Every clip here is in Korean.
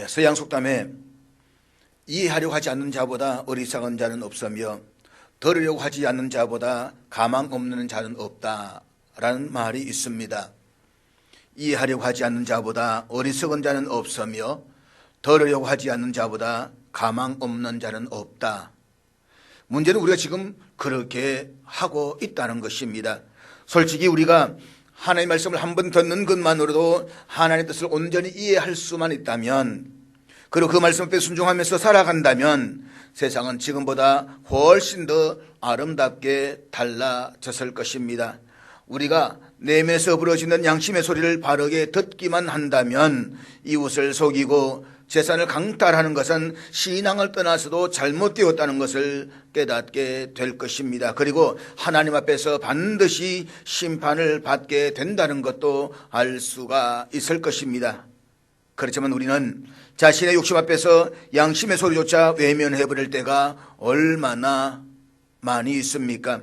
서양 속담에 이해하려고 하지 않는 자보다 어리석은 자는 없으며 들으려고 하지 않는 자보다 가망 없는 자는 없다라는 말이 있습니다. 이해하려고 하지 않는 자보다 어리석은 자는 없으며 들으려고 하지 않는 자보다 가망 없는 자는 없다. 문제는 우리가 지금 그렇게 하고 있다는 것입니다. 솔직히 우리가 하나님의 말씀을 한 번 듣는 것만으로도 하나님의 뜻을 온전히 이해할 수만 있다면, 그리고 그 말씀 앞에 순종하면서 살아간다면 세상은 지금보다 훨씬 더 아름답게 달라졌을 것입니다. 우리가 내면에서 부러지는 양심의 소리를 바르게 듣기만 한다면 이웃을 속이고 재산을 강탈하는 것은 신앙을 떠나서도 잘못되었다는 것을 깨닫게 될 것입니다. 그리고 하나님 앞에서 반드시 심판을 받게 된다는 것도 알 수가 있을 것입니다. 그렇지만 우리는 자신의 욕심 앞에서 양심의 소리조차 외면해버릴 때가 얼마나 많이 있습니까?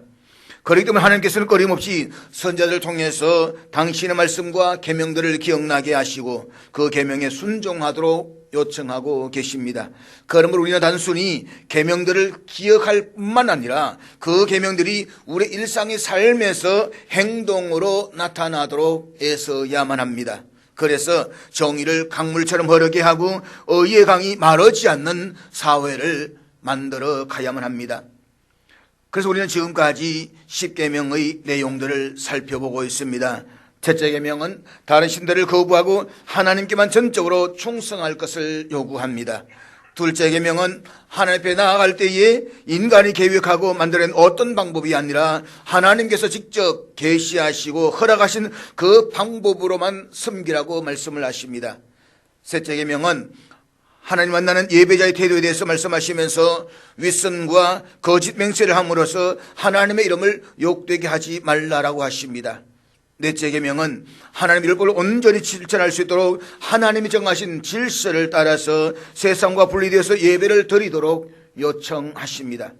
그렇기 때문에 하나님께서는 끊임없이 선자들을 통해서 당신의 말씀과 계명들을 기억나게 하시고 그 계명에 순종하도록 요청하고 계십니다. 그러므로 우리는 단순히 계명들을 기억할 뿐만 아니라 그 계명들이 우리 일상의 삶에서 행동으로 나타나도록 애써야만 합니다. 그래서 정의를 강물처럼 흐르게 하고 의의 강이 마르지 않는 사회를 만들어 가야만 합니다. 그래서 우리는 지금까지 10계명의 내용들을 살펴보고 있습니다. 첫째 계명은 다른 신들을 거부하고 하나님께만 전적으로 충성할 것을 요구합니다. 둘째 계명은 하나님 앞에 나아갈 때에 인간이 계획하고 만들어낸 어떤 방법이 아니라 하나님께서 직접 계시하시고 허락하신 그 방법으로만 섬기라고 말씀을 하십니다. 셋째 계명은 하나님 만나는 예배자의 태도에 대해서 말씀하시면서 윗선과 거짓 맹세를 함으로써 하나님의 이름을 욕되게 하지 말라라고 하십니다. 넷째 계명은 하나님의 율법을 온전히 실천할 수 있도록 하나님이 정하신 질서를 따라서 세상과 분리되어서 예배를 드리도록 요청하십니다.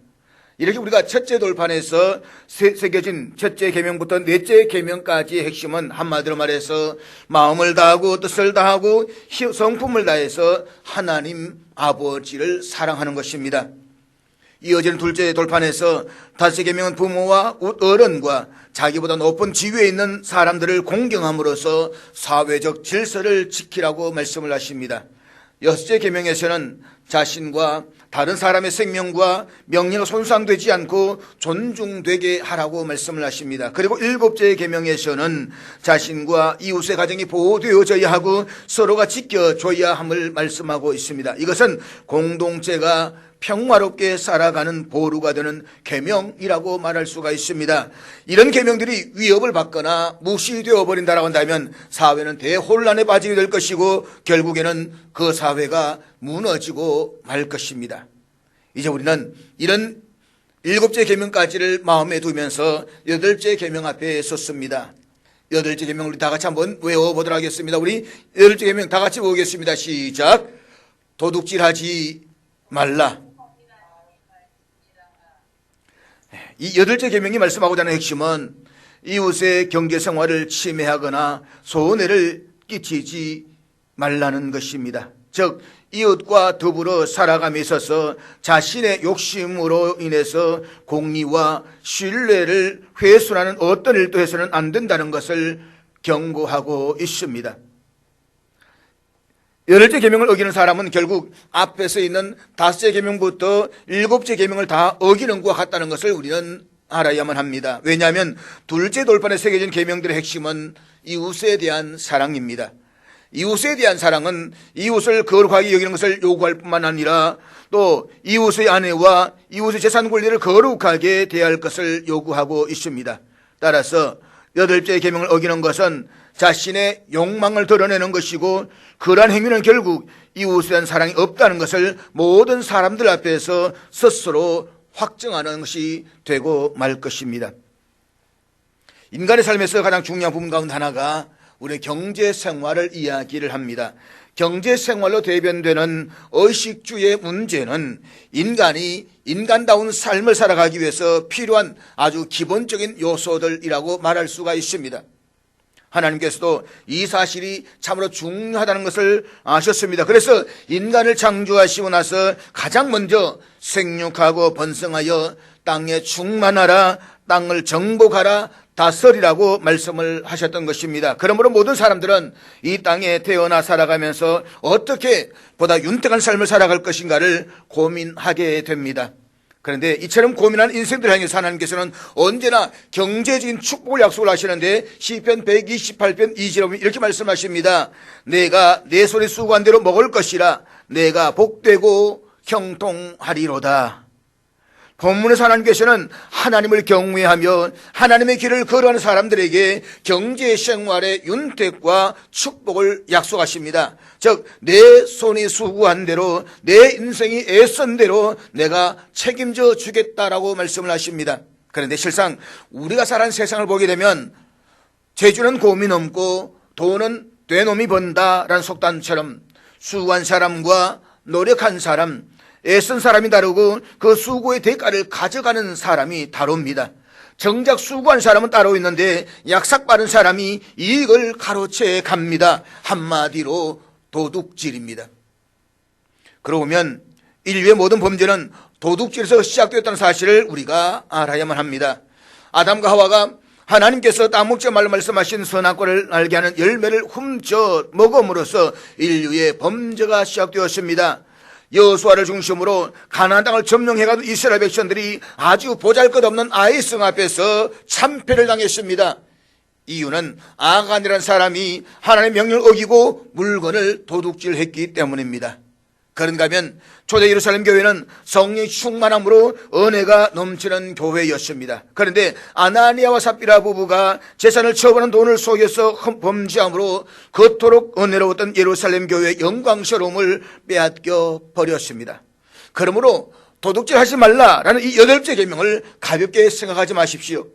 이렇게 우리가 첫째 돌판에서 새겨진 첫째 계명부터 넷째 계명까지의 핵심은 한마디로 말해서 마음을 다하고 뜻을 다하고 성품을 다해서 하나님 아버지를 사랑하는 것입니다. 이어지는 둘째 돌판에서 다섯째 계명은 부모와 어른과 자기보다 높은 지위에 있는 사람들을 공경함으로써 사회적 질서를 지키라고 말씀을 하십니다. 여섯째 계명에서는 자신과 다른 사람의 생명과 명예가 손상되지 않고 존중되게 하라고 말씀을 하십니다. 그리고 일곱째 계명에서는 자신과 이웃의 가정이 보호되어져야 하고 서로가 지켜줘야 함을 말씀하고 있습니다. 이것은 공동체가 평화롭게 살아가는 보루가 되는 계명이라고 말할 수가 있습니다. 이런 계명들이 위협을 받거나 무시되어 버린다고 한다면 사회는 대혼란에 빠지게 될 것이고 결국에는 그 사회가 무너지고 말 것입니다. 이제 우리는 이런 일곱째 계명까지를 마음에 두면서 여덟째 계명 앞에 섰습니다. 여덟째 계명 우리 다 같이 한번 외워보도록 하겠습니다. 우리 여덟째 계명 다 같이 보겠습니다. 시작. 도둑질하지 말라. 이 여덟째 계명이 말씀하고자 하는 핵심은 이웃의 경제생활을 침해하거나 손해를 끼치지 말라는 것입니다. 즉 이웃과 더불어 살아감에 있어서 자신의 욕심으로 인해서 공의와 신뢰를 훼손하는 어떤 일도 해서는 안 된다는 것을 경고하고 있습니다. 여덟째 계명을 어기는 사람은 결국 앞에서 있는 다섯째 계명부터 일곱째 계명을 다 어기는 것과 같다는 것을 우리는 알아야만 합니다. 왜냐하면 둘째 돌판에 새겨진 계명들의 핵심은 이웃에 대한 사랑입니다. 이웃에 대한 사랑은 이웃을 거룩하게 여기는 것을 요구할 뿐만 아니라 또 이웃의 아내와 이웃의 재산 권리를 거룩하게 대할 것을 요구하고 있습니다. 따라서 여덟째 계명을 어기는 것은 자신의 욕망을 드러내는 것이고 그러한 행위는 결국 이웃에 대한 사랑이 없다는 것을 모든 사람들 앞에서 스스로 확증하는 것이 되고 말 것입니다. 인간의 삶에서 가장 중요한 부분 가운데 하나가 우리 경제생활을 이야기를 합니다. 경제생활로 대변되는 의식주의 문제는 인간이 인간다운 삶을 살아가기 위해서 필요한 아주 기본적인 요소들이라고 말할 수가 있습니다. 하나님께서도 이 사실이 참으로 중요하다는 것을 아셨습니다. 그래서 인간을 창조하시고 나서 가장 먼저 생육하고 번성하여 땅에 충만하라, 땅을 정복하라, 다스리라고 말씀을 하셨던 것입니다. 그러므로 모든 사람들은 이 땅에 태어나 살아가면서 어떻게 보다 윤택한 삶을 살아갈 것인가를 고민하게 됩니다. 그런데 이처럼 고민하는 인생들 향해서 하나님께서는 언제나 경제적인 축복을 약속을 하시는데 시편 128편 2절에 보면 이렇게 말씀하십니다. 내가 내 손에 수고한 대로 먹을 것이라, 내가 복되고 형통하리로다. 본문에서 하나님께서는 하나님을 경외하며 하나님의 길을 걸어가는 사람들에게 경제 생활의 윤택과 축복을 약속하십니다. 즉 내 손이 수고한 대로, 내 인생이 애쓴 대로 내가 책임져 주겠다라고 말씀을 하십니다. 그런데 실상 우리가 살아가는 세상을 보게 되면 재주는 곰이 넘고 돈은 되놈이 번다라는 속담처럼 수고한 사람과 노력한 사람, 애쓴 사람이 다르고 그 수고의 대가를 가져가는 사람이 다릅니다. 정작 수고한 사람은 따로 있는데 약삭 빠른 사람이 이익을 가로채 갑니다. 한마디로 도둑질입니다. 그러고 보면 인류의 모든 범죄는 도둑질에서 시작되었다는 사실을 우리가 알아야만 합니다. 아담과 하와가 하나님께서 따먹지 말라 말씀하신 선악과를 알게 하는 열매를 훔쳐 먹음으로써 인류의 범죄가 시작되었습니다. 여호수아를 중심으로 가나안 땅을 점령해가던 이스라엘 백성들이 아주 보잘것없는 아이성 앞에서 참패를 당했습니다. 이유는 아간이라는 사람이 하나님의 명령을 어기고 물건을 도둑질했기 때문입니다. 그런가 하면 초대 예루살렘 교회는 성령이 충만함으로 은혜가 넘치는 교회였습니다. 그런데 아나니아와 삽비라 부부가 재산을 처분한 돈을 속여서 범죄함으로 그토록 은혜로웠던 예루살렘 교회의 영광스러움을 빼앗겨 버렸습니다. 그러므로 도둑질하지 말라라는 이 8째 계명을 가볍게 생각하지 마십시오.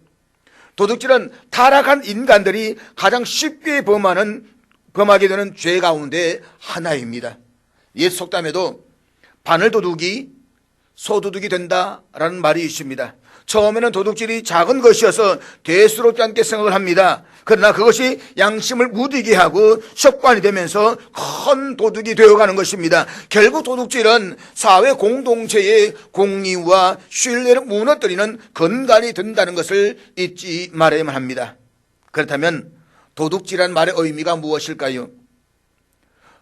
도둑질은 타락한 인간들이 가장 쉽게 범하게 되는 죄 가운데 하나입니다. 옛 속담에도 바늘도둑이 소도둑이 된다라는 말이 있습니다. 처음에는 도둑질이 작은 것이어서 대수롭지 않게 생각을 합니다. 그러나 그것이 양심을 무디게 하고 습관이 되면서 큰 도둑이 되어가는 것입니다. 결국 도둑질은 사회 공동체의 공의와 신뢰를 무너뜨리는 근간이 된다는 것을 잊지 말아야만 합니다. 그렇다면 도둑질이라는 말의 의미가 무엇일까요?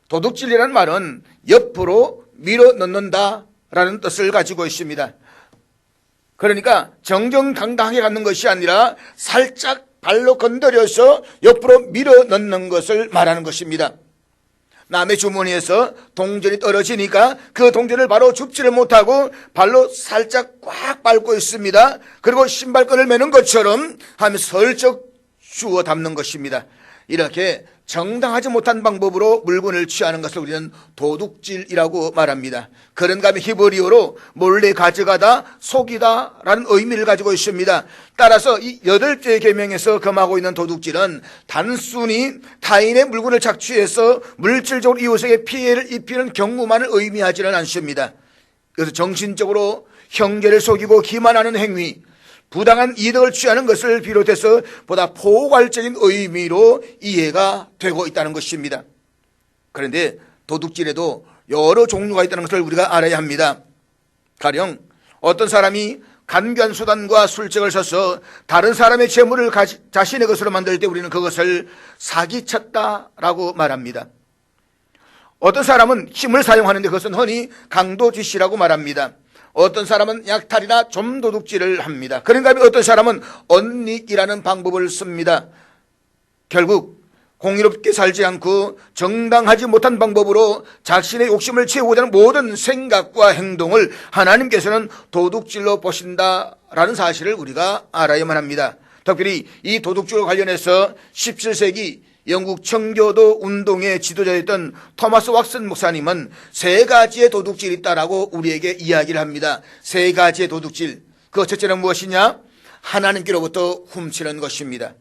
도둑질이라는 말은 옆으로 밀어넣는다라는 뜻을 가지고 있습니다. 그러니까 정정당당하게 갖는 것이 아니라 살짝 발로 건드려서 옆으로 밀어넣는 것을 말하는 것입니다. 남의 주머니에서 동전이 떨어지니까 그 동전을 바로 줍지를 못하고 발로 살짝 꽉 밟고 있습니다. 그리고 신발끈을 매는 것처럼 하면서 슬쩍 주워 담는 것입니다. 이렇게 정당하지 못한 방법으로 물건을 취하는 것을 우리는 도둑질이라고 말합니다. 그런가 하면 히브리어로 몰래 가져가다, 속이다 라는 의미를 가지고 있습니다. 따라서 이 8째 계명에서 금하고 있는 도둑질은 단순히 타인의 물건을 착취해서 물질적으로 이웃에게 피해를 입히는 경우만을 의미하지는 않습니다. 그래서 정신적으로 형제를 속이고 기만하는 행위, 부당한 이득을 취하는 것을 비롯해서 보다 포괄적인 의미로 이해가 되고 있다는 것입니다. 그런데 도둑질에도 여러 종류가 있다는 것을 우리가 알아야 합니다. 가령 어떤 사람이 간교한 수단과 술책을 써서 다른 사람의 재물을 자신의 것으로 만들 때 우리는 그것을 사기쳤다라고 말합니다. 어떤 사람은 힘을 사용하는데 그것은 흔히 강도짓이라고 말합니다. 어떤 사람은 약탈이나 좀도둑질을 합니다. 그런가 하면 어떤 사람은 언닉이라는 방법을 씁니다. 결국 공의롭게 살지 않고 정당하지 못한 방법으로 자신의 욕심을 채우고자 하는 모든 생각과 행동을 하나님께서는 도둑질로 보신다라는 사실을 우리가 알아야만 합니다. 특별히 이 도둑질과 관련해서 17세기 영국 청교도 운동의 지도자였던 토마스 왁슨 목사님은 3가지의 도둑질이 있다라고 우리에게 이야기를 합니다. 3가지의 도둑질. 그 첫째는 무엇이냐? 하나님께로부터 훔치는 것입니다.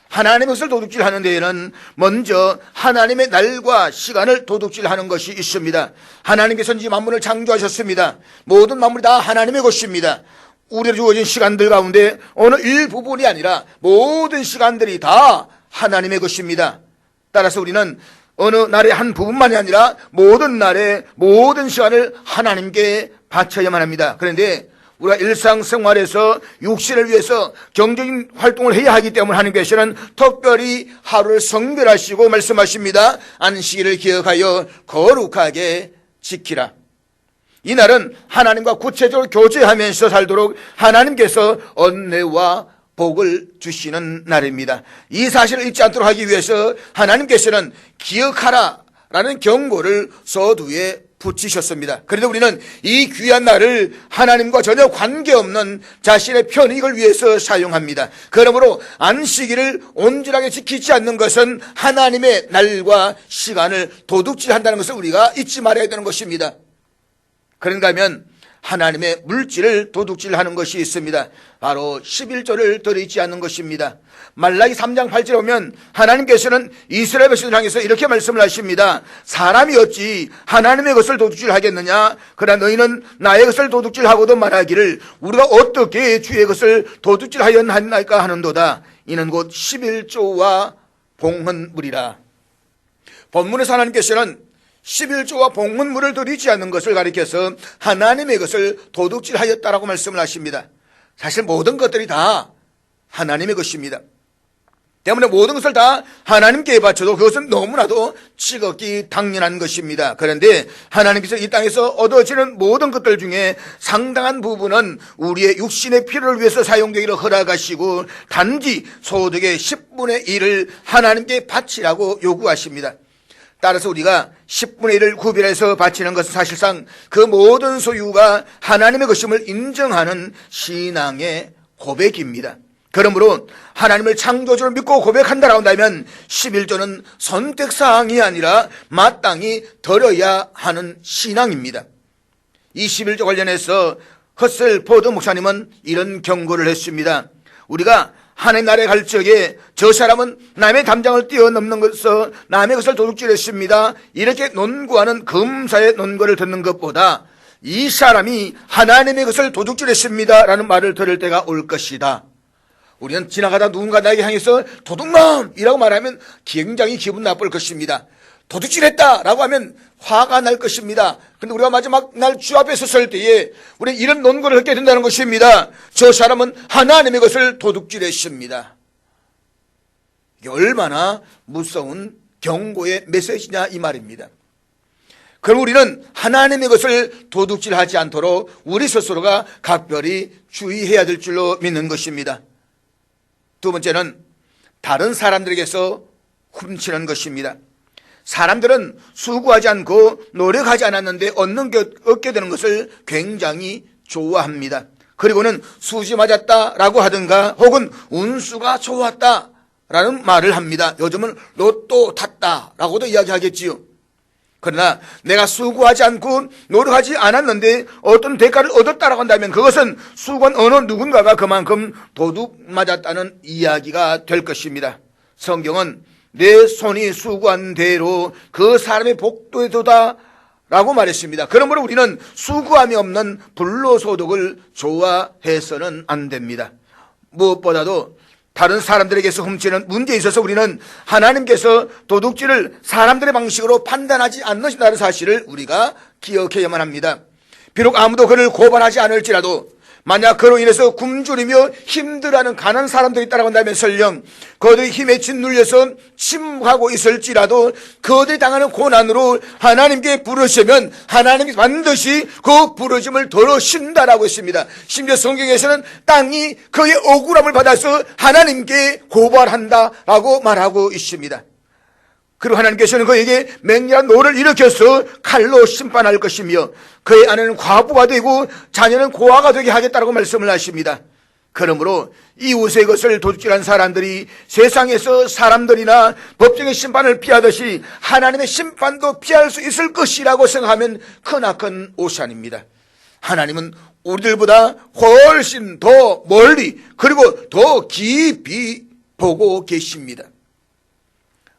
하나님의 것을 도둑질하는 데에는 먼저 하나님의 날과 시간을 도둑질하는 것이 있습니다. 하나님께서는 이 만물을 창조하셨습니다. 모든 만물이 다 하나님의 것입니다. 우리에게 주어진 시간들 가운데 어느 일부분이 아니라 모든 시간들이 다 하나님의 것입니다. 따라서 우리는 어느 날의 한 부분만이 아니라 모든 날의 모든 시간을 하나님께 바쳐야만 합니다. 그런데 우리가 일상생활에서 육신을 위해서 경제적인 활동을 해야 하기 때문에 하나님께서는 특별히 하루를 성별하시고 말씀하십니다. 안식일을 기억하여 거룩하게 지키라. 이날은 하나님과 구체적으로 교제하면서 살도록 하나님께서 은혜와 복을 주시는 날입니다. 이 사실을 잊지 않도록 하기 위해서 하나님께서는 기억하라라는 경고를 서두에 붙이셨습니다. 그런데 우리는 이 귀한 날을 하나님과 전혀 관계없는 자신의 편익을 위해서 사용합니다. 그러므로 안식일을 온전하게 지키지 않는 것은 하나님의 날과 시간을 도둑질한다는 것을 우리가 잊지 말아야 되는 것입니다. 그런가 하면 하나님의 물질을 도둑질하는 것이 있습니다. 바로 11조를 드리지 않는 것입니다. 말라기 3장 8절에 보면 하나님께서는 이스라엘 백성을 향해서 이렇게 말씀을 하십니다. 사람이 어찌 하나님의 것을 도둑질하겠느냐? 그러나 너희는 나의 것을 도둑질하고도 말하기를 우리가 어떻게 주의 것을 도둑질하였나이까 하는도다. 이는 곧 11조와 봉헌물이라. 본문에서 하나님께서는 11조와 봉헌물을 드리지 않는 것을 가리켜서 하나님의 것을 도둑질하였다라고 말씀을 하십니다. 사실 모든 것들이 다 하나님의 것입니다. 때문에 모든 것을 다 하나님께 바쳐도 그것은 너무나도 지극히 당연한 것입니다. 그런데 하나님께서 이 땅에서 얻어지는 모든 것들 중에 상당한 부분은 우리의 육신의 필요를 위해서 사용되기를 허락하시고 단지 소득의 10분의 1을 하나님께 바치라고 요구하십니다. 따라서 우리가 10분의 1을 구별해서 바치는 것은 사실상 그 모든 소유가 하나님의 것임을 인정하는 신앙의 고백입니다. 그러므로 하나님을 창조주로 믿고 고백한다라고 한다면 11조는 선택사항이 아니라 마땅히 드려야 하는 신앙입니다. 이 11조 관련해서 허셀포드 목사님은 이런 경고를 했습니다. 우리가 하나님 나라에 갈 적에 저 사람은 남의 담장을 뛰어넘는 것을 남의 것을 도둑질했습니다. 이렇게 논구하는 검사의 논거를 듣는 것보다 이 사람이 하나님의 것을 도둑질했습니다 라는 말을 들을 때가 올 것이다. 우리는 지나가다 누군가 나에게 향해서 도둑놈이라고 말하면 굉장히 기분 나쁠 것입니다. 도둑질했다라고 하면 화가 날 것입니다. 그런데 우리가 마지막 날 주 앞에 섰을 때에 우리는 이런 논거를 하게 된다는 것입니다. 저 사람은 하나님의 것을 도둑질했습니다. 이게 얼마나 무서운 경고의 메시지냐 이 말입니다. 그럼 우리는 하나님의 것을 도둑질하지 않도록 우리 스스로가 각별히 주의해야 될 줄로 믿는 것입니다. 두 번째는 다른 사람들에게서 훔치는 것입니다. 사람들은 수고하지 않고 노력하지 않았는데 얻게 되는 것을 굉장히 좋아합니다. 그리고는 수지 맞았다라고 하든가 혹은 운수가 좋았다라는 말을 합니다. 요즘은 로또 탔다라고도 이야기하겠지요. 그러나 내가 수고하지 않고 노력하지 않았는데 어떤 대가를 얻었다라고 한다면 그것은 수고한 어느 누군가가 그만큼 도둑 맞았다는 이야기가 될 것입니다. 성경은 내 손이 수고한 대로 그 사람의 복도에도다 라고 말했습니다. 그러므로 우리는 수고함이 없는 불로소득을 좋아해서는 안 됩니다. 무엇보다도 다른 사람들에게서 훔치는 문제에 있어서 우리는 하나님께서 도둑질을 사람들의 방식으로 판단하지 않는다는 사실을 우리가 기억해야만 합니다. 비록 아무도 그를 고발하지 않을지라도 만약 그로 인해서 굶주리며 힘들어하는 가난한 사람들이 있다고 한다면 설령 그들의 힘에 짓눌려서 침묵하고 있을지라도 그들이 당하는 고난으로 하나님께 부르시면 하나님이 반드시 그 부르심을 들으신다라고 했습니다. 심지어 성경에서는 땅이 그의 억울함을 받아서 하나님께 고발한다라고 말하고 있습니다. 그리고 하나님께서는 그에게 맹렬한 노를 일으켜서 칼로 심판할 것이며 그의 아내는 과부가 되고 자녀는 고아가 되게 하겠다고 말씀을 하십니다. 그러므로 이웃의 것을 도둑질한 사람들이 세상에서 사람들이나 법정의 심판을 피하듯이 하나님의 심판도 피할 수 있을 것이라고 생각하면 크나큰 오산입니다. 하나님은 우리들보다 훨씬 더 멀리 그리고 더 깊이 보고 계십니다.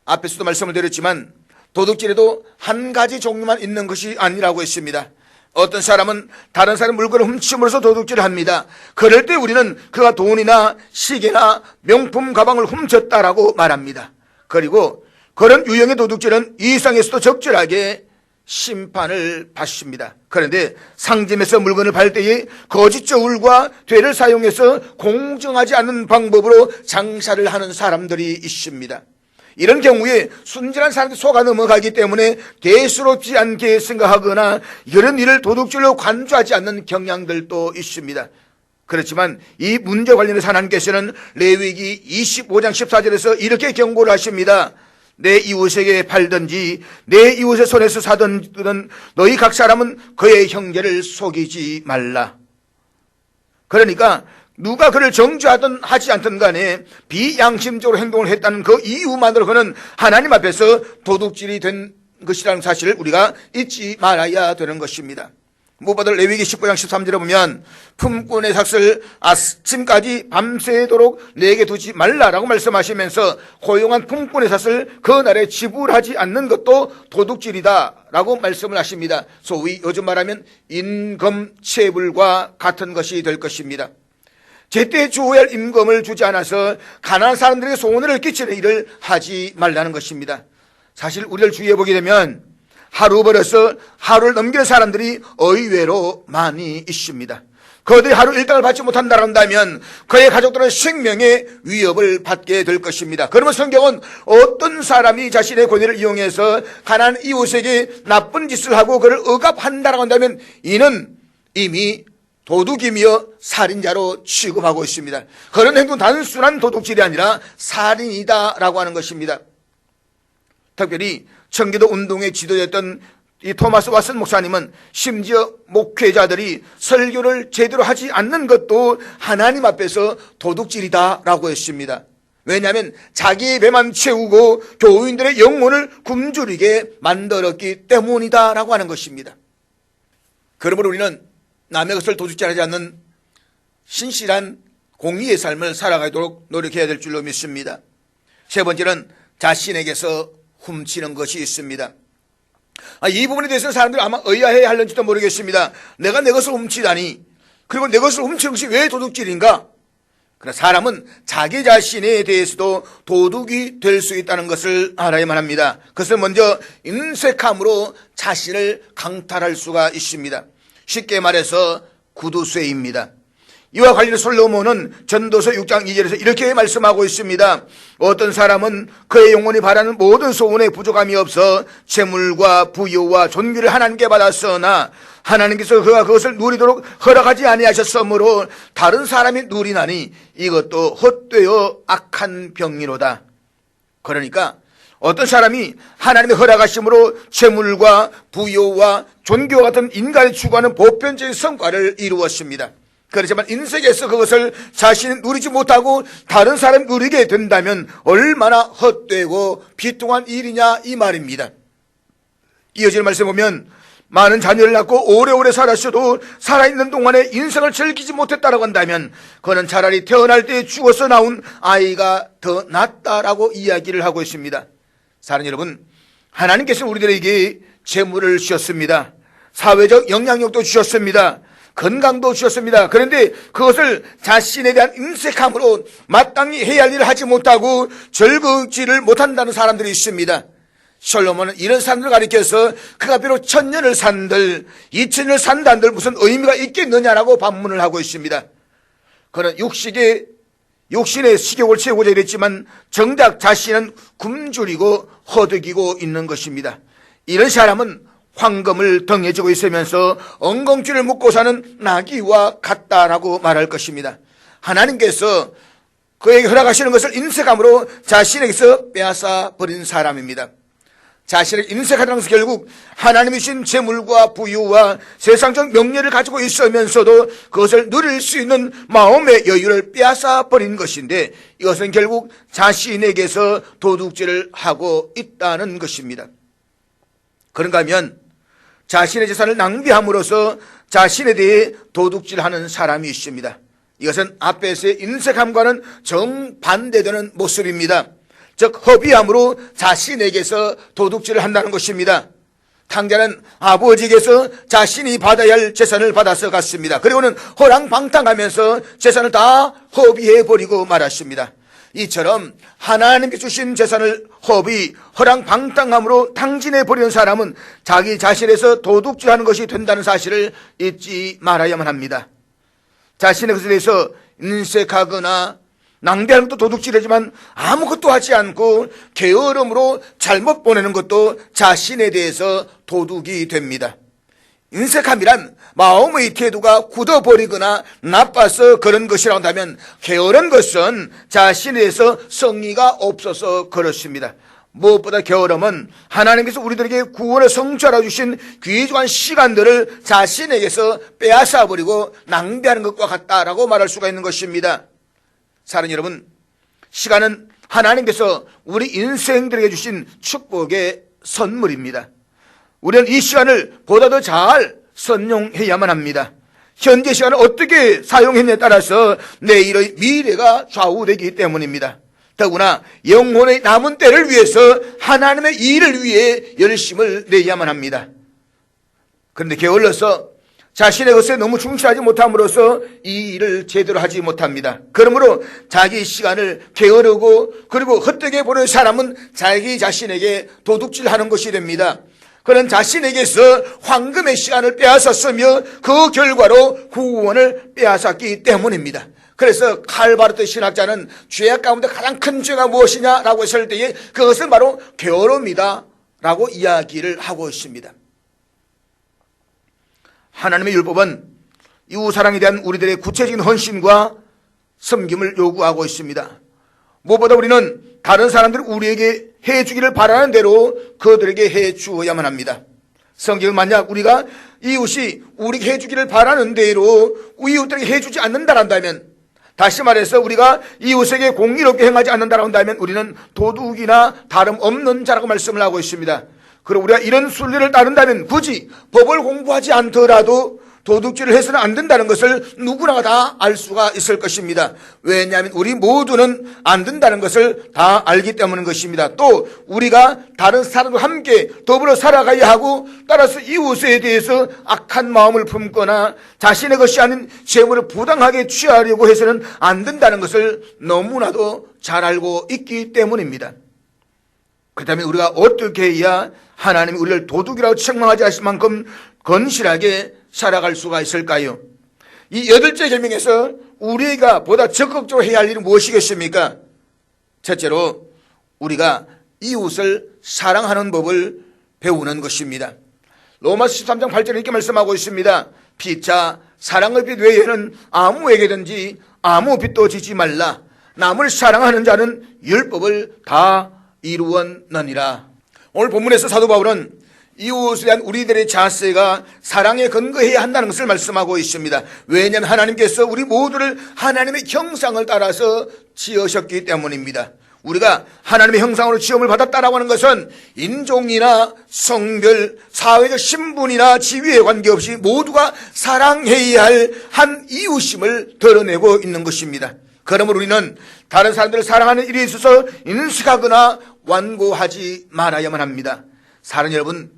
앞에서도 말씀을 드렸지만 도둑질에도 한 가지 종류만 있는 것이 아니라고 했습니다. 어떤 사람은 다른 사람 물건을 훔침으로써 도둑질을 합니다. 그럴 때 우리는 그가 돈이나 시계나 명품 가방을 훔쳤다라고 말합니다. 그리고 그런 유형의 도둑질은 이 세상에서도 적절하게 심판을 받습니다. 그런데 상점에서 물건을 팔 때에 거짓 저울과 되를 사용해서 공정하지 않은 방법으로 장사를 하는 사람들이 있습니다. 이런 경우에 순진한 사람들이 속아 넘어가기 때문에 대수롭지 않게 생각하거나 이런 일을 도둑질로 간주하지 않는 경향들도 있습니다. 그렇지만 이 문제 관련해서 하나님께서는 레위기 25장 14절에서 이렇게 경고를 하십니다. 내 이웃에게 팔든지 내 이웃의 손에서 사든 너희 각 사람은 그의 형제를 속이지 말라. 그러니까 누가 그를 정죄하든 하지 않든 간에 비양심적으로 행동을 했다는 그 이유만으로 그는 하나님 앞에서 도둑질이 된 것이라는 사실을 우리가 잊지 말아야 되는 것입니다. 무엇보다 레위기 19장 13절에 보면 품꾼의 삭을 아침까지 밤새도록 내게 두지 말라라고 말씀하시면서 고용한 품꾼의 삭을 그날에 지불하지 않는 것도 도둑질이다라고 말씀을 하십니다. 소위 요즘 말하면 임금체불과 같은 것이 될 것입니다. 제때 주어야 할 임금을 주지 않아서 가난한 사람들에게 손해를 끼치는 일을 하지 말라는 것입니다. 사실 우리를 주의해 보게 되면 하루 벌어서 하루를 넘기는 사람들이 의외로 많이 있습니다. 그들이 하루 일당을 받지 못한다고 한다면 그의 가족들은 생명의 위협을 받게 될 것입니다. 그러면 성경은 어떤 사람이 자신의 권위를 이용해서 가난한 이웃에게 나쁜 짓을 하고 그를 억압한다고 한다면 이는 이미 도둑이며 살인자로 취급하고 있습니다. 그런 행동 단순한 도둑질이 아니라 살인이다라고 하는 것입니다. 특별히 청기도 운동의 지도였던 이 토마스 왓슨 목사님은 심지어 목회자들이 설교를 제대로 하지 않는 것도 하나님 앞에서 도둑질이다라고 했습니다. 왜냐하면 자기의 배만 채우고 교인들의 영혼을 굶주리게 만들었기 때문이다라고 하는 것입니다. 그러므로 우리는 남의 것을 도둑질하지 않는 신실한 공의의 삶을 살아가도록 노력해야 될 줄로 믿습니다. 세 번째는 자신에게서 훔치는 것이 있습니다. 이 부분에 대해서는 사람들이 아마 의아해 할는지도 모르겠습니다. 내가 내 것을 훔치다니, 그리고 내 것을 훔치는 것이 왜 도둑질인가? 그러나 사람은 자기 자신에 대해서도 도둑이 될 수 있다는 것을 알아야만 합니다. 그것을 먼저 인색함으로 자신을 강탈할 수가 있습니다. 쉽게 말해서 구두쇠입니다. 이와 관련해 솔로몬은 전도서 6장 2절에서 이렇게 말씀하고 있습니다. 어떤 사람은 그의 영혼이 바라는 모든 소원에 부족함이 없어 재물과 부유와 존귀를 하나님께 받았으나 하나님께서 그가 그것을 누리도록 허락하지 아니하셨으므로 다른 사람이 누리나니 이것도 헛되어 악한 병이로다. 그러니까 어떤 사람이 하나님의 허락하심으로 재물과 부유와 존귀와 같은 인간이 추구하는 보편적인 성과를 이루었습니다. 그렇지만 인생에서 그것을 자신이 누리지 못하고 다른 사람이 누리게 된다면 얼마나 헛되고 비통한 일이냐 이 말입니다. 이어지는 말씀 보면 많은 자녀를 낳고 오래오래 살았어도 살아있는 동안에 인생을 즐기지 못했다고 한다면 그는 차라리 태어날 때 죽어서 나온 아이가 더 낫다라고 이야기를 하고 있습니다. 사랑하는 여러분, 하나님께서 우리들에게 재물을 주셨습니다. 사회적 영향력도 주셨습니다. 건강도 주셨습니다. 그런데 그것을 자신에 대한 인색함으로 마땅히 해야 할 일을 하지 못하고 즐겁지를 못한다는 사람들이 있습니다. 솔로몬은 이런 사람들을 가리켜서 그가 비록 1000년을 산들 2000년을 산다는들 무슨 의미가 있겠느냐라고 반문을 하고 있습니다. 그는 육신의 식욕을 채우고자 이랬지만 정작 자신은 굶주리고 허덕이고 있는 것입니다. 이런 사람은 황금을 등에 지고 있으면서 엉겅퀴를 묻고 사는 나귀와 같다라고 말할 것입니다. 하나님께서 그에게 허락하시는 것을 인색함으로 자신에게서 빼앗아 버린 사람입니다. 자신을 인색하다는 것은 결국 하나님이 주신 재물과 부유와 세상적 명예를 가지고 있으면서도 그것을 누릴 수 있는 마음의 여유를 빼앗아 버린 것인데 이것은 결국 자신에게서 도둑질을 하고 있다는 것입니다. 그런가 하면 자신의 재산을 낭비함으로써 자신에 대해 도둑질하는 사람이 있습니다. 이것은 앞에서의 인색함과는 정반대되는 모습입니다. 즉 허비함으로 자신에게서 도둑질을 한다는 것입니다. 탕자는 아버지에게서 자신이 받아야 할 재산을 받아서 갔습니다. 그리고는 허랑방탕하면서 재산을 다 허비해버리고 말았습니다. 이처럼 하나님께 주신 재산을 허랑방탕함으로 탕진해버리는 사람은 자기 자신에서 도둑질하는 것이 된다는 사실을 잊지 말아야만 합니다. 자신의 것에 대해서 인색하거나 낭비하는 것도 도둑질이지만 아무것도 하지 않고 게으름으로 잘못 보내는 것도 자신에 대해서 도둑이 됩니다. 인색함이란 마음의 태도가 굳어버리거나 나빠서 그런 것이라고 한다면, 게으른 것은 자신에 대해서 성의가 없어서 그렇습니다. 무엇보다 게으름은 하나님께서 우리들에게 구원을 성취하라 주신 귀중한 시간들을 자신에게서 빼앗아버리고 낭비하는 것과 같다라고 말할 수가 있는 것입니다. 사랑하는 여러분, 시간은 하나님께서 우리 인생들에게 주신 축복의 선물입니다. 우리는 이 시간을 보다 더 잘 선용해야만 합니다. 현재 시간을 어떻게 사용했냐에 따라서 내일의 미래가 좌우되기 때문입니다. 더구나 영혼의 남은 때를 위해서 하나님의 일을 위해 열심을 내야만 합니다. 그런데 게을러서 자신의 것에 너무 충실하지 못함으로써 이 일을 제대로 하지 못합니다. 그러므로 자기 시간을 게으르고 그리고 헛되게 보는 사람은 자기 자신에게 도둑질하는 것이 됩니다. 그는 자신에게서 황금의 시간을 빼앗았으며 그 결과로 구원을 빼앗았기 때문입니다. 그래서 칼바르트 신학자는 죄악 가운데 가장 큰 죄가 무엇이냐라고 했을 때에 그것은 바로 게으름이다 라고 이야기를 하고 있습니다. 하나님의 율법은 이웃사랑에 대한 우리들의 구체적인 헌신과 섬김을 요구하고 있습니다. 무엇보다 우리는 다른 사람들이 우리에게 해주기를 바라는 대로 그들에게 해주어야만 합니다. 성경은 만약 우리가 이웃이 우리에게 해주기를 바라는 대로 이웃들에게 해주지 않는다란다면, 다시 말해서 우리가 이웃에게 공의롭게 행하지 않는다라고 한다면 우리는 도둑이나 다름없는 자라고 말씀을 하고 있습니다. 그리고 우리가 이런 순리를 따른다면 굳이 법을 공부하지 않더라도 도둑질을 해서는 안 된다는 것을 누구나 다 알 수가 있을 것입니다. 왜냐하면 우리 모두는 안 된다는 것을 다 알기 때문인 것입니다. 또 우리가 다른 사람과 함께 더불어 살아가야 하고, 따라서 이웃에 대해서 악한 마음을 품거나 자신의 것이 아닌 재물을 부당하게 취하려고 해서는 안 된다는 것을 너무나도 잘 알고 있기 때문입니다. 그렇다면 우리가 어떻게 해야 하나님이 우리를 도둑이라고 책망하지 않을 만큼 건실하게 살아갈 수가 있을까요? 이 8째 계명에서 우리가 보다 적극적으로 해야 할 일은 무엇이겠습니까? 첫째로 우리가 이웃을 사랑하는 법을 배우는 것입니다. 로마서 13장 8절에 이렇게 말씀하고 있습니다. 피차 사랑의 빛 외에는 아무에게든지 아무 빚도 지지 말라. 남을 사랑하는 자는 율법을 다 이루었느니라. 오늘 본문에서 사도 바울은 이웃에 대한 우리들의 자세가 사랑에 근거해야 한다는 것을 말씀하고 있습니다. 왜냐하면 하나님께서 우리 모두를 하나님의 형상을 따라서 지으셨기 때문입니다. 우리가 하나님의 형상으로 지음을 받았다라고 하는 것은 인종이나 성별, 사회적 신분이나 지위에 관계없이 모두가 사랑해야 할 한 이웃심을 드러내고 있는 것입니다. 그러므로 우리는 다른 사람들을 사랑하는 일에 있어서 인식하거나 완고하지 말아야만 합니다. 사랑하는 여러분,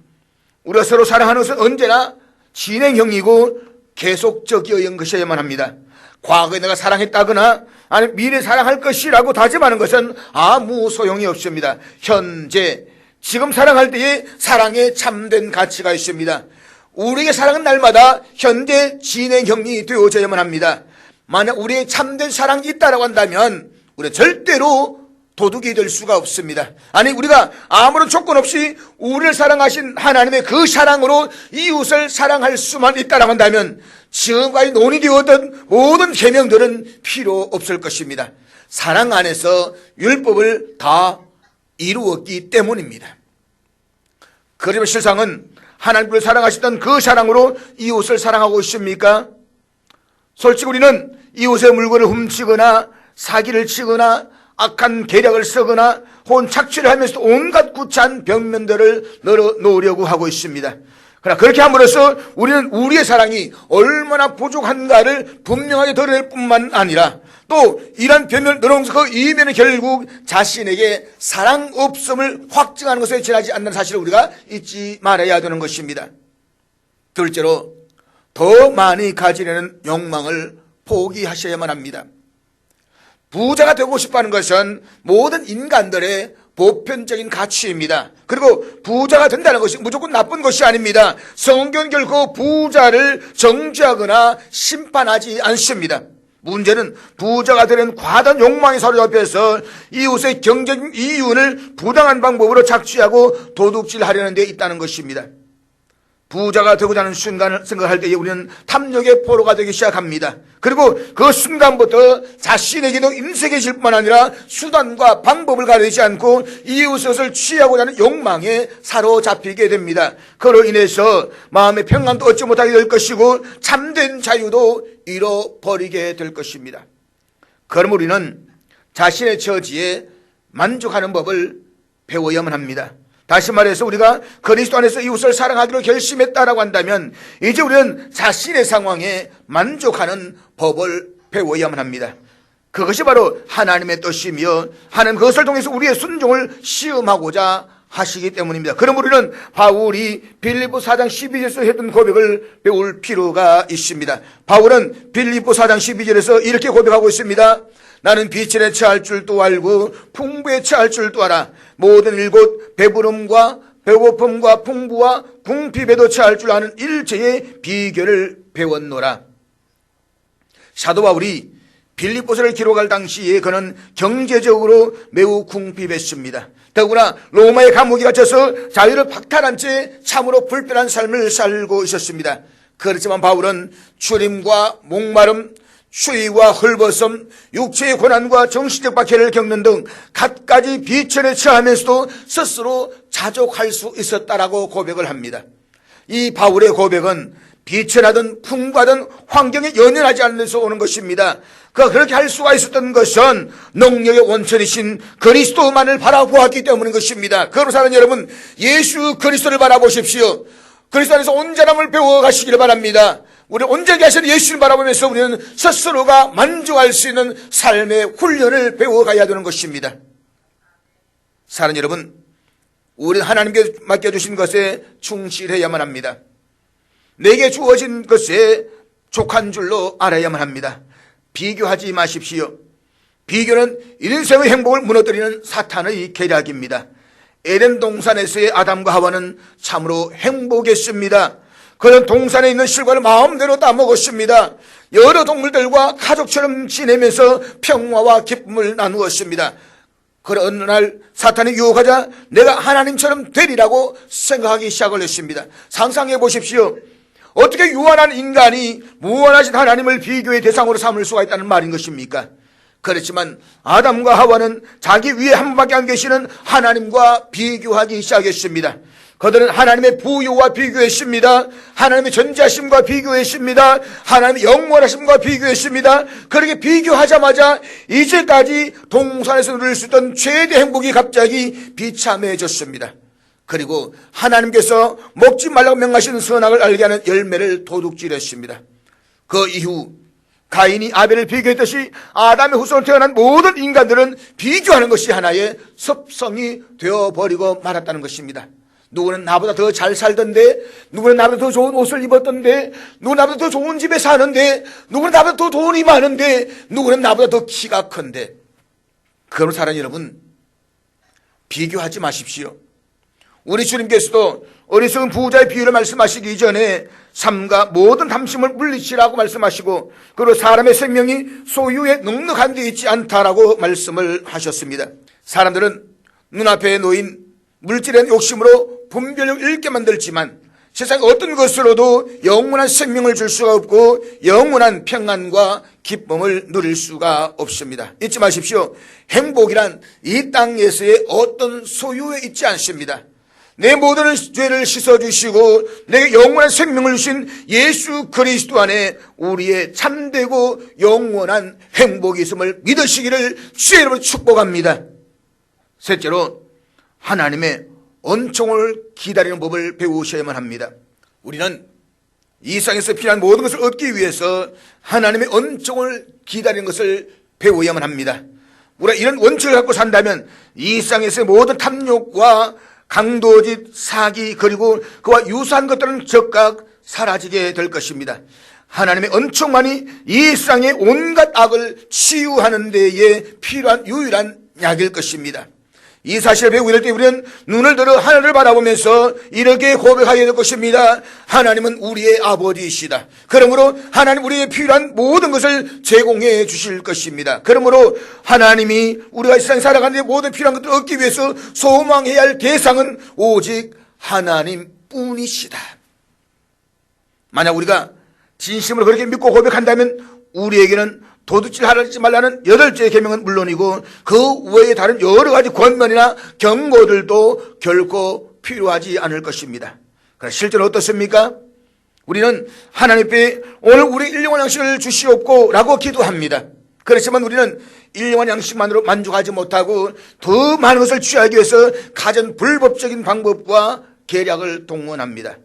우리가 서로 사랑하는 것은 언제나 진행형이고 계속적인 것이어야만 합니다. 과거에 내가 사랑했다거나 아니면 미래에 사랑할 것이라고 다짐하는 것은 아무 소용이 없습니다. 현재 지금 사랑할 때에 사랑에 참된 가치가 있습니다. 우리에게 사랑은 날마다 현재 진행형이 되어져야만 합니다. 만약 우리의 참된 사랑이 있다고 한다면 우리는 절대로 도둑이 될 수가 없습니다. 아니, 우리가 아무런 조건 없이 우리를 사랑하신 하나님의 그 사랑으로 이웃을 사랑할 수만 있다고 한다면 지금까지 논의되었던 모든 계명들은 필요 없을 것입니다. 사랑 안에서 율법을 다 이루었기 때문입니다. 그러면 실상은 하나님을 사랑하셨던 그 사랑으로 이웃을 사랑하고 있습니까? 솔직히 우리는 이웃의 물건을 훔치거나 사기를 치거나 악한 계략을 쓰거나 혹은 착취를 하면서 온갖 구차한 벽면들을 넣으려고 하고 있습니다. 그러나 그렇게 함으로써 우리는 우리의 사랑이 얼마나 부족한가를 분명하게 드러낼 뿐만 아니라 또 이런 변명을 늘어놓으면서 그 이면은 결국 자신에게 사랑 없음을 확증하는 것에 지나지 않는 사실을 우리가 잊지 말아야 되는 것입니다. 둘째로 더 많이 가지려는 욕망을 포기하셔야만 합니다. 부자가 되고 싶어하는 것은 모든 인간들의 보편적인 가치입니다. 그리고 부자가 된다는 것이 무조건 나쁜 것이 아닙니다. 성경은 결코 부자를 정죄하거나 심판하지 않습니다. 문제는 부자가 되는 과다한 욕망에 사로잡혀서 이웃의 경제적 이윤을 부당한 방법으로 착취하고 도둑질하려는 데 있다는 것입니다. 부자가 되고자 하는 순간을 생각할 때에 우리는 탐욕의 포로가 되기 시작합니다. 그리고 그 순간부터 자신에게도 인색해질 뿐만 아니라 수단과 방법을 가리지 않고 이웃의 것을 취하고자 하는 욕망에 사로잡히게 됩니다. 그로 인해서 마음의 평안도 얻지 못하게 될 것이고 참된 자유도 잃어버리게 될 것입니다. 그럼 우리는 자신의 처지에 만족하는 법을 배워야만 합니다. 다시 말해서 우리가 그리스도 안에서 이웃을 사랑하기로 결심했다라고 한다면 이제 우리는 자신의 상황에 만족하는 법을 배워야만 합니다. 그것이 바로 하나님의 뜻이며 하나님 그것을 통해서 우리의 순종을 시험하고자 하시기 때문입니다. 그럼 우리는 바울이 빌립보 4장 12절에서 했던 고백을 배울 필요가 있습니다. 바울은 빌립보 4장 12절에서 이렇게 고백하고 있습니다. 나는 비천에 처할 줄도 알고 풍부에 처할 줄도 알아. 모든 일곧 배부름과 배고픔과 풍부와 궁핍에도 처할 줄 아는 일체의 비결을 배웠노라. 사도 바울이 빌립보서를 기록할 당시에 그는 경제적으로 매우 궁핍했습니다. 더구나 로마의 감옥에 갇혀서 자유를 박탈한 채 참으로 불편한 삶을 살고 있었습니다. 그렇지만 바울은 추림과 목마름, 추위와 헐벗음, 육체의 고난과 정신적 박해를 겪는 등 갖가지 비천에 처하면서도 스스로 자족할 수 있었다라고 고백을 합니다. 이 바울의 고백은 비천하든 풍부하든 환경에 연연하지 않는 데서 오는 것입니다. 그가 그렇게 할 수가 있었던 것은 능력의 원천이신 그리스도만을 바라보았기 때문인 것입니다. 그러므로 사는 여러분, 예수 그리스도를 바라보십시오. 그리스도 안에서 온전함을 배워가시기를 바랍니다. 우리 온전히 하시는 예수를 바라보면서 우리는 스스로가 만족할 수 있는 삶의 훈련을 배워가야 되는 것입니다. 사는 여러분, 우리 하나님께 맡겨주신 것에 충실해야만 합니다. 내게 주어진 것에 족한 줄로 알아야만 합니다. 비교하지 마십시오. 비교는 인생의 행복을 무너뜨리는 사탄의 계략입니다. 에덴 동산에서의 아담과 하와는 참으로 행복했습니다. 그는 동산에 있는 실과를 마음대로 따먹었습니다. 여러 동물들과 가족처럼 지내면서 평화와 기쁨을 나누었습니다. 그러나 어느 날 사탄이 유혹하자 내가 하나님처럼 되리라고 생각하기 시작을 했습니다. 상상해 보십시오. 어떻게 유한한 인간이 무한하신 하나님을 비교의 대상으로 삼을 수가 있다는 말인 것입니까? 그렇지만 아담과 하와는 자기 위에 한 분밖에 안 계시는 하나님과 비교하기 시작했습니다. 그들은 하나님의 부유와 비교했습니다. 하나님의 전지하심과 비교했습니다. 하나님의 영원하심과 비교했습니다. 그렇게 비교하자마자 이제까지 동산에서 누릴 수 있던 최대 행복이 갑자기 비참해졌습니다. 그리고 하나님께서 먹지 말라고 명하신 선악을 알게 하는 열매를 도둑질했습니다. 그 이후 가인이 아벨을 비교했듯이 아담의 후손으로 태어난 모든 인간들은 비교하는 것이 하나의 습성이 되어버리고 말았다는 것입니다. 누구는 나보다 더 잘 살던데, 누구는 나보다 더 좋은 옷을 입었던데, 누구는 나보다 더 좋은 집에 사는데, 누구는 나보다 더 돈이 많은데, 누구는 나보다 더 키가 큰데. 그럼 사랑하는 여러분, 비교하지 마십시오. 우리 주님께서도 어리석은 부자의 비유를 말씀하시기 이전에 삶과 모든 탐심을 물리치라고 말씀하시고, 그리고 사람의 생명이 소유에 넉넉한 데 있지 않다라고 말씀을 하셨습니다. 사람들은 눈앞에 놓인 물질의 욕심으로 분별력 잃게 만들지만 세상 어떤 것으로도 영원한 생명을 줄 수가 없고 영원한 평안과 기쁨을 누릴 수가 없습니다. 잊지 마십시오. 행복이란 이 땅에서의 어떤 소유에 있지 않습니다. 내 모든 죄를 씻어주시고 내게 영원한 생명을 주신 예수 그리스도 안에 우리의 참되고 영원한 행복이 있음을 믿으시기를 주의 이름으로 축복합니다. 셋째로 하나님의 은총을 기다리는 법을 배우셔야만 합니다. 우리는 이 세상에서 필요한 모든 것을 얻기 위해서 하나님의 은총을 기다리는 것을 배워야만 합니다. 우리가 이런 원칙을 갖고 산다면 이 세상에서의 모든 탐욕과 강도짓, 사기, 그리고 그와 유사한 것들은 즉각 사라지게 될 것입니다. 하나님의 은총만이 이 세상의 온갖 악을 치유하는 데에 필요한 유일한 약일 것입니다. 이 사실을 배우고 이럴 때 우리는 눈을 들어 하늘을 바라보면서 이렇게 고백하게 될 것입니다. 하나님은 우리의 아버지이시다. 그러므로 하나님 우리에게 필요한 모든 것을 제공해 주실 것입니다. 그러므로 하나님이 우리가 이 세상에 살아가는 데 모든 필요한 것들을 얻기 위해서 소망해야 할 대상은 오직 하나님뿐이시다. 만약 우리가 진심으로 그렇게 믿고 고백한다면 우리에게는 도둑질하지 말라는 8개의 계명은 물론이고 그 외에 다른 여러 가지 권면이나 경고들도 결코 필요하지 않을 것입니다. 그러나 실제로 어떻습니까? 우리는 하나님 앞에 오늘 우리 일용할 양식을 주시옵고 라고 기도합니다. 그렇지만 우리는 일용할 양식만으로 만족하지 못하고 더 많은 것을 취하기 위해서 가진 불법적인 방법과 계략을 동원합니다.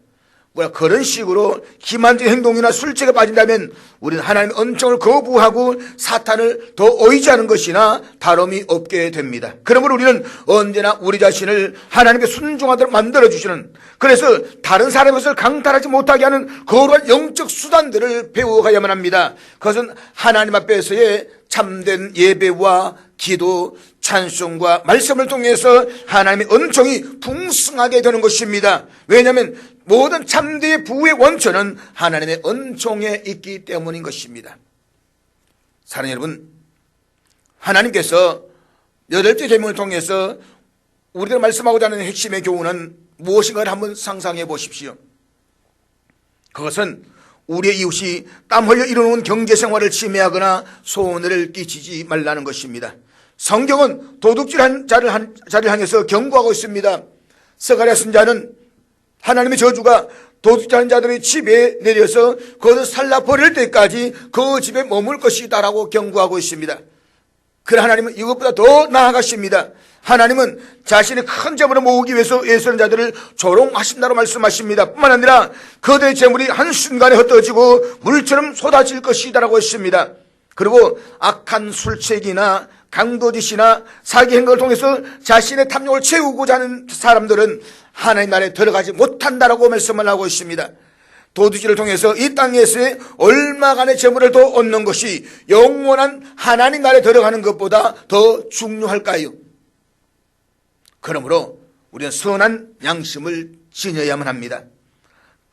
우리가 그런 식으로 기만적인 행동이나 술책에 빠진다면 우리는 하나님의 은총을 거부하고 사탄을 더 의지하는 것이나 다름이 없게 됩니다. 그러므로 우리는 언제나 우리 자신을 하나님께 순종하도록 만들어주시는, 그래서 다른 사람의 것을 강탈하지 못하게 하는 거룩한 영적 수단들을 배워가야만 합니다. 그것은 하나님 앞에서의 참된 예배와 기도, 찬송과 말씀을 통해서 하나님의 은총이 풍성하게 되는 것입니다. 왜냐하면 모든 참되의 부의 원천은 하나님의 은총에 있기 때문인 것입니다. 사랑하는 여러분, 하나님께서 8째 계명을 통해서 우리가 말씀하고자 하는 핵심의 교훈은 무엇인가를 한번 상상해 보십시오. 그것은 우리의 이웃이 땀 흘려 이루는 경제생활을 침해하거나 손해를 끼치지 말라는 것입니다. 성경은 도둑질한 자를 향해서 경고하고 있습니다. 스가랴 선지자는 하나님의 저주가 도둑질하는 자들의 집에 내려서 그것을 살라버릴 때까지 그 집에 머물 것이다라고 경고하고 있습니다. 그러나 하나님은 이것보다 더 나아가십니다. 하나님은 자신의 큰 재물을 모으기 위해서 애쓰는 자들을 조롱하신다고 말씀하십니다. 뿐만 아니라 그들의 재물이 한순간에 흩어지고 물처럼 쏟아질 것이다라고 했습니다. 그리고 악한 술책이나 강도짓이나 사기 행각을 통해서 자신의 탐욕을 채우고자 하는 사람들은 하나님 나라에 들어가지 못한다라고 말씀을 하고 있습니다. 도둑질을 통해서 이 땅에서의 얼마간의 재물을 더 얻는 것이 영원한 하나님 나라에 들어가는 것보다 더 중요할까요? 그러므로 우리는 선한 양심을 지녀야만 합니다.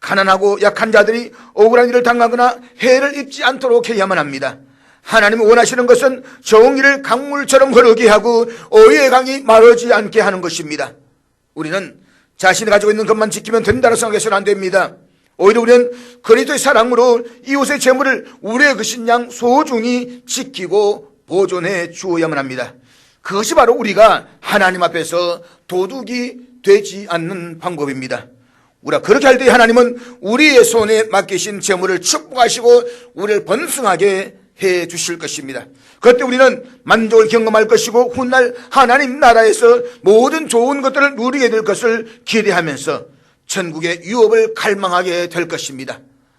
가난하고 약한 자들이 억울한 일을 당하거나 해를 입지 않도록 해야만 합니다. 하나님이 원하시는 것은 정의를 강물처럼 흐르게 하고 의의 강이 마르지 않게 하는 것입니다. 우리는 자신이 가지고 있는 것만 지키면 된다고 생각해서는 안 됩니다. 오히려 우리는 그리스도의 사랑으로 이웃의 재물을 우리의 것인 양 소중히 지키고 보존해 주어야만 합니다. 그것이 바로 우리가 하나님 앞에서 도둑이 되지 않는 방법입니다. 우리가 그렇게 할 때 하나님은 우리의 손에 맡기신 재물을 축복하시고 우리를 번성하게 해 주실 것입니다. 그때 우리는 만족을 경험할 것이고 훗날 하나님 나라에서 모든 좋은 것들을 누리게 될 것을 기대하면서 천국의 유업을 갈망하게 될 것입니다.